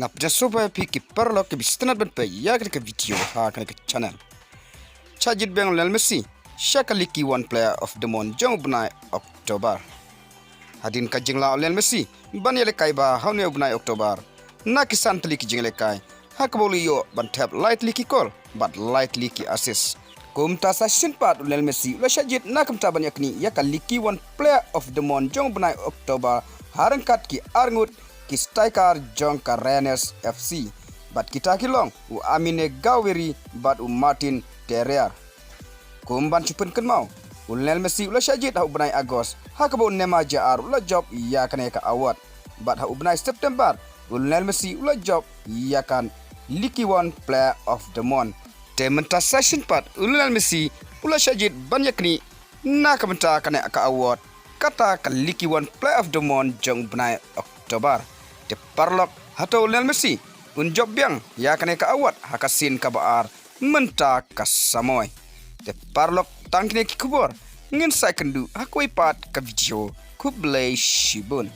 Ngap jasopa pi ki perlo ke bistanat ban pe ya ke video ha ke channel. Jied biang Messi, Shah League1 Player of the Month jong bnai Oktober. Hadin ka jingla Messi ban yele kai ba haune bnai Oktober. Na kisan tli ki jingle kai. Hakboli yo ban tap lightly ki call but lightly ki assist. Kum ta sa sinpat Messi la Jied na kam ta ban yakni ya League1 Player of the Month jong bnai Oktober harangkat ki arngut ki striker jong ka Rennes FC bat kita kilong u amine gawiri bat u Martin Terrier kumban cipun kenmau u Messi ula Jied ha ubnai Agos ha kabo nema jaar ula job ya kane ka awat bat ha ubnai September u Messi ula job ya kan League1 Player of the Month tementa session part u Messi ula Jied ban yakni na kamenta kane ka awat kata ka League1 Player of the Month jong bnai Oktober te parlok hato Messi un job biang ya kane ka awat hakasin ka baar menta ka samoy te parlok tangkine ki kubor ngin sai kendu hakoi pat ka video kublai shibun.